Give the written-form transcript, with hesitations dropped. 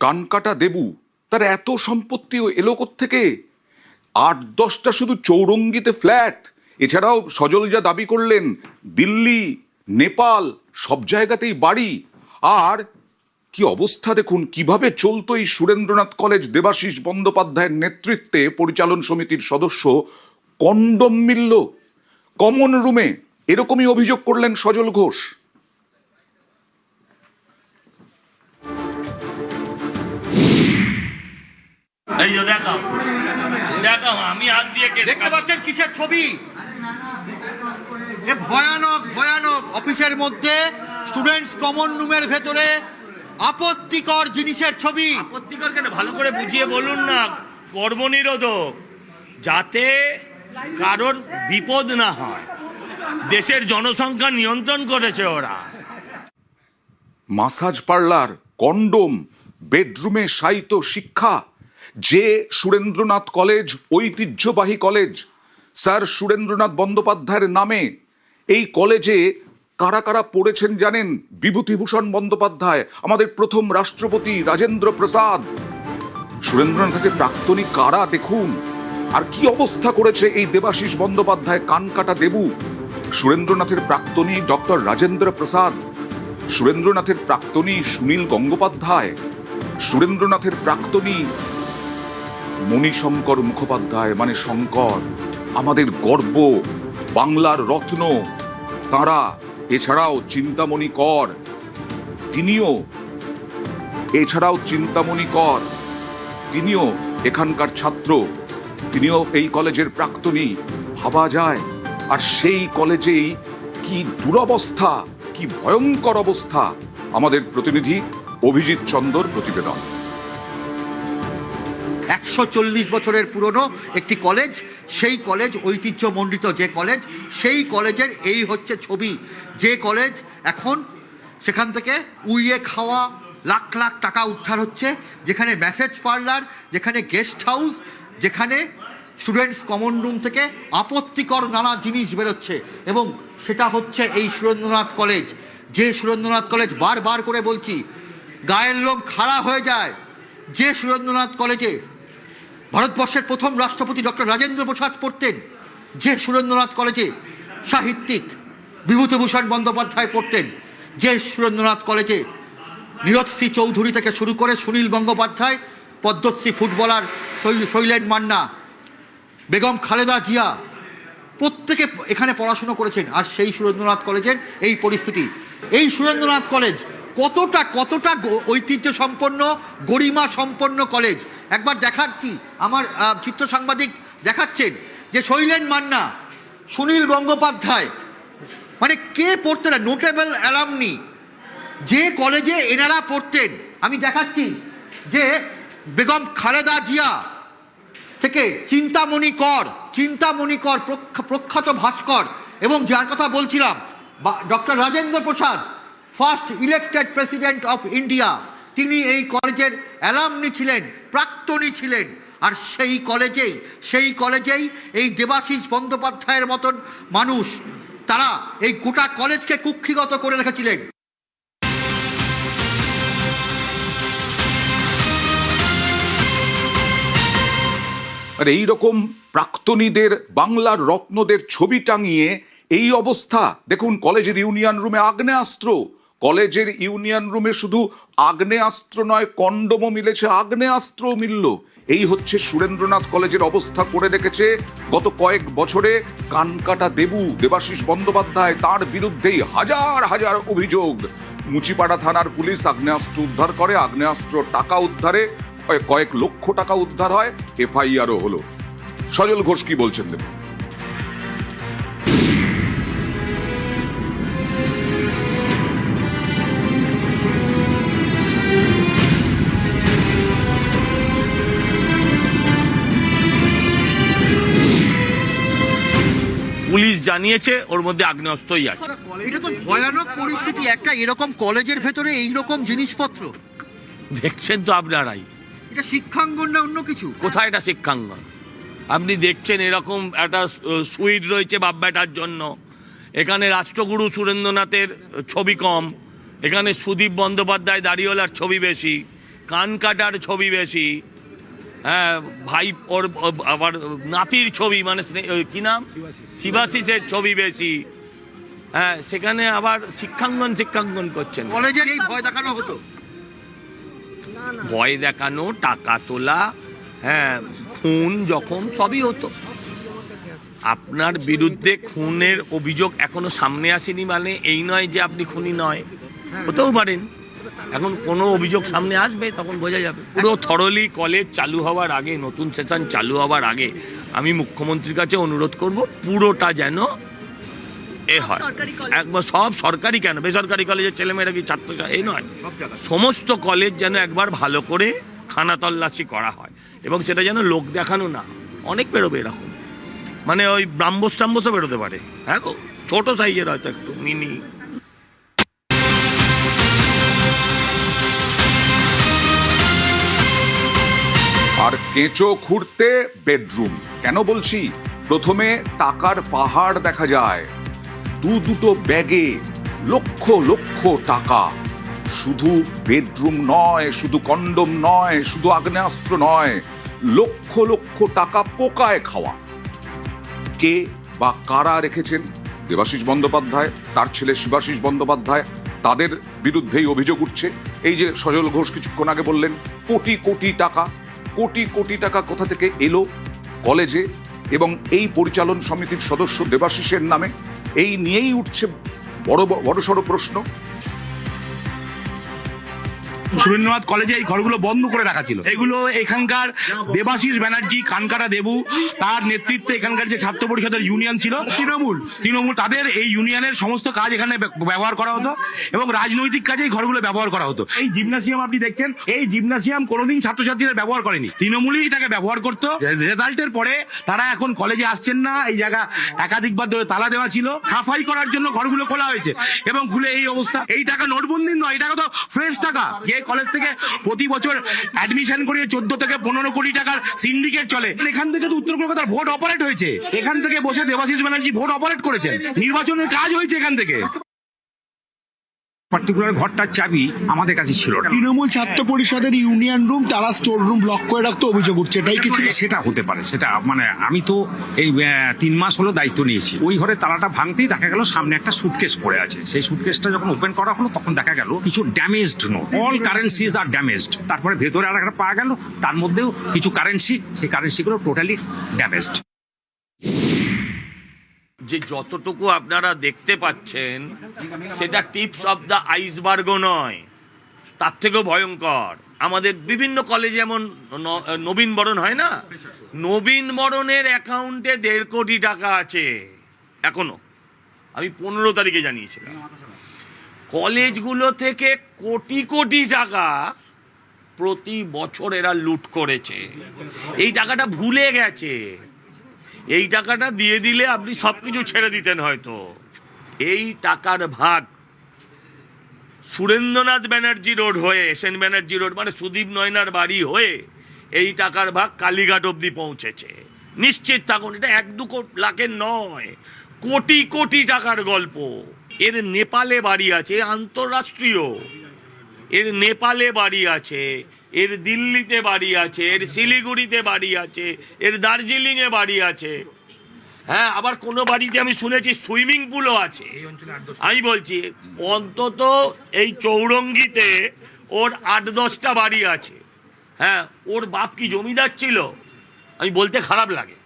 কানকাটা দেবু তার এত সম্পত্তিও এলো থেকে ৮-১০টা শুধু চৌরঙ্গিতে ফ্ল্যাট, এছাড়াও সজল যা দাবি করলেন দিল্লি, নেপাল সব জায়গাতেই বাড়ি। আর কি অবস্থা দেখুন, কিভাবে চলতো এই সুরেন্দ্রনাথ কলেজ দেবাশিস বন্দ্যোপাধ্যায়ের নেতৃত্বে পরিচালন সমিতির সদস্য কন্ডম মিলল কমন রুমে, এরকমই অভিযোগ করলেন সজল ঘোষ। এই যে দেখাও দেখাও, আমি হাত দিয়ে দেখতে পাচ্ছেন কিসের ছবি? এ ভয়ানক ভয়ানক। অফিসের মধ্যে স্টুডেন্টস কমন রুমের ভেতরে আপত্তিকর জিনিসের ছবি। আপত্তিকর কেন, ভালো করে বুঝিয়ে বলুন না। কর্মনিরোধক, যাতে কারোর বিপদ না হয়। দেশের জনসংখ্যা নিয়ন্ত্রণ করেছে ওরা। মাসাজ পার্লার, কন্ডোম, বেডরুমে শায়িত শিক্ষা। যে সুরেন্দ্রনাথ কলেজ ঐতিহ্যবাহী কলেজ, স্যার সুরেন্দ্রনাথ বন্দ্যোপাধ্যায়ের নামে। এই কলেজে কারা কারা পড়েছেন জানেন? বিভূতিভূষণ বন্দ্যোপাধ্যায়, আমাদের প্রথম রাষ্ট্রপতি রাজেন্দ্র প্রসাদ। সুরেন্দ্রনাথের প্রাক্তনী কারা দেখুন। আর কি অবস্থা করেছে এই দেবাশিস বন্দ্যোপাধ্যায় কানকাটা দেবু। সুরেন্দ্রনাথের প্রাক্তনী ডক্টর রাজেন্দ্র প্রসাদ, সুরেন্দ্রনাথের প্রাক্তনী সুনীল গঙ্গোপাধ্যায়, সুরেন্দ্রনাথের প্রাক্তনী মণিশঙ্কর মুখোপাধ্যায়, মানে শঙ্কর, আমাদের গর্ব, বাংলার রত্ন তাঁরা। এছাড়াও চিন্তামণি কর, তিনিও এখানকার ছাত্র, তিনিও এই কলেজের প্রাক্তনী। ভাবা যায়। আর সেই কলেজেই কি দুরবস্থা, কি ভয়ঙ্কর অবস্থা। আমাদের প্রতিনিধি অভিজিৎ চন্দর প্রতিবেদন। ১৪০ বছরের পুরনো একটি কলেজ, সেই কলেজ ঐতিহ্যমণ্ডিত যে কলেজ, সেই কলেজের এই হচ্ছে ছবি। যে কলেজ এখন সেখান থেকে উইয়ে খাওয়া লাখ লাখ টাকা উদ্ধার হচ্ছে, যেখানে ম্যাসেজ পার্লার, যেখানে গেস্ট হাউস, যেখানে স্টুডেন্টস কমন রুম থেকে আপত্তিকর নানা জিনিস বেরোচ্ছে। এবং সেটা হচ্ছে এই সুরেন্দ্রনাথ কলেজ। যে সুরেন্দ্রনাথ কলেজ, বারবার করে বলছি, গায়ের লোম খাড়া হয়ে যায়। যে সুরেন্দ্রনাথ কলেজে ভারতবর্ষের প্রথম রাষ্ট্রপতি ডক্টর রাজেন্দ্র প্রসাদ পড়তেন, যে সুরেন্দ্রনাথ কলেজে সাহিত্যিক বিভূতিভূষণ বন্দ্যোপাধ্যায় পড়তেন, যে সুরেন্দ্রনাথ কলেজে নীরজশ্রী চৌধুরী থেকে শুরু করে সুনীল গঙ্গোপাধ্যায়, পদ্মশ্রী ফুটবলার শৈলেন মান্না, বেগম খালেদা জিয়া প্রত্যেকে এখানে পড়াশুনো করেছেন। আর সেই সুরেন্দ্রনাথ কলেজের এই পরিস্থিতি। এই সুরেন্দ্রনাথ কলেজ কতটা কতটা ঐতিহ্য সম্পন্ন, গরিমা সম্পন্ন কলেজ। একবার দেখাচ্ছি, আমার চিত্র সাংবাদিক দেখাচ্ছেন যে শৈলেন মান্না, সুনীল গঙ্গোপাধ্যায়, মানে কে পড়তেন না, নোটেবল অ্যালামনি যে কলেজে এনারা পড়তেন। আমি দেখাচ্ছি যে বেগম খালেদা জিয়া থেকে চিন্তামণি কর প্রখ্যাত ভাস্কর, এবং যার কথা বলছিলাম doctor Rajendra Prasad, first elected president of India, তিনি এই কলেজের অ্যালামনি ছিলেন, প্রাক্তনী ছিলেন। আর সেই কলেজেই এই দেবাশিস বন্দ্যোপাধ্যায়ের মতন মানুষ, তারা এই গোটা কলেজকে কুক্ষিগত করে রেখেছিলেন। আর এইরকম প্রাক্তনীদের, বাংলার রত্নদের ছবি টাঙিয়ে এই অবস্থা দেখুন। কলেজের ইউনিয়ন রুমে আগ্নেয়াস্ত্র, কলেজের ইউনিয়ন রুমে শুধু আগ্নেয়াস্ত্র নয়, কন্ডোমও মিলেছে, আগ্নেয়াস্ত্রও মিলল। এই হচ্ছে সুরেন্দ্রনাথ কলেজের অবস্থা করে রেখেছে গত কয়েক বছরে কানকাটা দেবু দেবাশিস বন্দ্যোপাধ্যায়। তার বিরুদ্ধেই হাজার হাজার অভিযোগ। মুচিপাড়া থানার পুলিশ আগ্নেয়াস্ত্র উদ্ধার করে, আগ্নেয়াস্ত্র টাকা উদ্ধারে কয়েক লক্ষ টাকা উদ্ধার হয়, এফআইআরও হলো। সজল ঘোষ কি বলছেন দেখুন। পুলিশ জানিয়েছে ওর মধ্যে আগ্নেয়াস্ত্রই আছে। এটা তো ভয়ানক পরিস্থিতি, একটা এরকম কলেজের ভেতরে এইরকম জিনিসপত্র দেখছেন তো আপনারাই। এটা শিক্ষাঙ্গন না অন্য কিছু? কোথায় এটা শিক্ষাঙ্গন? আপনি দেখছেন এরকম একটা সুইট রয়েছে বাপ বেটার জন্য। এখানে রাষ্ট্রগুরু সুরেন্দ্রনাথের ছবি কম, এখানে সুদীপ বন্দ্যোপাধ্যায় দাড়িওয়ালার ছবি বেশি, কান কাটার ছবি বেশি, হ্যাঁ ভাই ওর আবার নাতির ছবি মানে কি নাম শিবাশিসের ছবি বেশি, হ্যাঁ সেখানে আবার শিক্ষাঙ্গন করছেন। কলেজে এই ভয় দেখানো হতো, ভয় দেখানো, টাকা তোলা, হ্যাঁ খুন যখন সবই হতো। আপনার বিরুদ্ধে খুনের অভিযোগ এখনো সামনে আসেনি মানে এই নয় যে আপনি খুনি নয়, হতেও পারেন। এখন কোনো অভিযোগ সামনে আসবে তখন বোঝা যাবে। পুরো থরলি কলেজ চালু হওয়ার আগে, নতুন সেশন চালু হওয়ার আগে আমি মুখ্যমন্ত্রীর কাছে অনুরোধ করব পুরোটা যেন হয় একবার, সব সরকারি কেন বেসরকারি কলেজের ছেলেমেয়েরা কি ছাত্র এই নয়, সমস্ত কলেজ যেন একবার ভালো করে খানা তল্লাশি করা হয় এবং সেটা যেন লোক দেখানো না। অনেক বেরোবে এরকম, মানে ওই ব্রাহ্মস টাম্বসও বেরোতে পারে, হ্যাঁ গো ছোটো সাইজের হয়তো একটু মিনি। আর কেঁচো খুঁড়তে বেডরুম কেন বলছি, প্রথমে টাকার পাহাড় দেখা যায়, দুটো ব্যাগে লক্ষ লক্ষ টাকা। শুধু বেডরুম নয়, শুধু কন্ডম নয়, শুধু আগ্নেয়াস্ত্র নয়, লক্ষ লক্ষ টাকা পোকায় খাওয়া। কে বা কারা রেখেছেন? দেবাশিস বন্দ্যোপাধ্যায়, তার ছেলে শিবাশিস বন্দ্যোপাধ্যায়, তাদের বিরুদ্ধেই অভিযোগ উঠছে। এই যে সজল ঘোষ কিছুক্ষণ আগে বললেন কোটি কোটি টাকা, কোটি কোটি টাকা কোথা থেকে এলো কলেজে এবং এই পরিচালন সমিতির সদস্য দেবাশিসের নামে? এই নিয়েই উঠছে বড়সড় প্রশ্ন। সুরেন্দ্রনাথ কলেজে এই ঘরগুলো বন্ধ করে রাখা ছিল। এগুলো এখানকার দেবাশিস ব্যানার্জি, কানকাটা দেবু, তার নেতৃত্বে এখানকার যে ছাত্র পরিষদের ইউনিয়ন ছিল তৃণমূল, তাদের এই ইউনিয়নের সমস্ত কাজ এখানে ব্যবহার করা হতো এবং রাজনৈতিক কাজে এই ঘরগুলো ব্যবহার করা হতো। এই জিমনাসিয়াম আপনি দেখছেন, এই জিমনাসিয়াম কোনোদিন ছাত্রছাত্রীরা ব্যবহার করেনি, তৃণমূলই এটাকে ব্যবহার করতো। রেজাল্টের পরে তারা এখন কলেজে আসছেন না, এই জায়গা একাধিকবার ধরে তালা দেওয়া ছিল, সাফাই করার জন্য ঘরগুলো খোলা হয়েছে এবং খুলে এই অবস্থা। এই টাকা নোটবন্দির নয়, এই টাকা তো ফ্রেশ টাকা। কলেজ থেকে প্রতি বছর অ্যাডমিশন করিয়ে 14 থেকে 15 কোটি টাকার সিন্ডিকেট চলে। এখান থেকে তো উত্তর কলকাতার ভোট অপারেট হয়েছে, এখান থেকে বসে দেবাশিস ব্যানার্জি ভোট অপারেট করেছেন, নির্বাচনের কাজ হয়েছে এখান থেকে। পার্টিকুলার ঘরটার চাবি আমাদের কাছে ছিল না। তৃণমূল ছাত্র পরিষদের ইউনিয়ন রুম তারা স্টোর রুম লক করে রাখতে অভিযোগ উঠছে, এটাই কিছু? সেটা হতে পারে, সেটা মানে আমি তো এই 3 মাস হলো দায়িত্ব নিয়েছি। ওই ঘরে তালাটা ভাঙতেই দেখা গেল সামনে একটা সুটকেস পড়ে আছে। সেই সুটকেসটা যখন ওপেন করা হলো তখন দেখা গেল কিছু ড্যামেজড নোট, অল কারেন্সিজ আর ড্যামেজড। তারপরে ভেতরে আর একটা পাওয়া গেল, তার মধ্যেও কিছু কারেন্সি, সেই কারেন্সিগুলো টোটালি ড্যামেজড। যে যতটুকু আপনারা দেখতে পাচ্ছেন সেটা টিপস অফ দ্য আইসবার্গও নয়, তার থেকেও ভয়ঙ্কর। আমাদের বিভিন্ন কলেজে যেমন নবীন বরণ হয় না, নবীন বরণের অ্যাকাউন্টে 1.5 কোটি টাকা আছে এখনো, আমি 15 তারিখে জানিয়েছিলাম। কলেজগুলো থেকে কোটি কোটি টাকা প্রতি বছর এরা লুট করেছে। এই টাকাটা ভুলে গেছে, এই টাকাটা দিয়ে দিলে আপনি সব কিছু ছেড়ে দিতেন হয়তো। এই টাকার ভাগ সুরেন্দ্রনাথ ব্যানার্জি রোড হয়ে, সেন ব্যানার্জি রোড মানে সুদীপ নয়নার বাড়ি হয়ে এই টাকার ভাগ কালীঘাট অবধি পৌঁছেছে। নিশ্চিত থাকুন, এটা 1-2 লাখের নয়, কোটি কোটি টাকার গল্প। এর নেপালে বাড়ি আছে, আন্তর্রাষ্ট্রীয়, এর নেপালে বাড়ি আছে, এর দিল্লিতে বাড়ি আছে, এর শিলিগুড়িতে বাড়ি আছে, এর দার্জিলিংয়ে বাড়ি আছে, হ্যাঁ আবার কোনো বাড়িতে আমি শুনেছি সুইমিং পুলও আছে। আমি বলছি অন্তত এই চৌরঙ্গিতে ওর 8-10টা বাড়ি আছে। হ্যাঁ, ওর বাপ কি জমিদার ছিল? আমি বলতে খারাপ লাগে।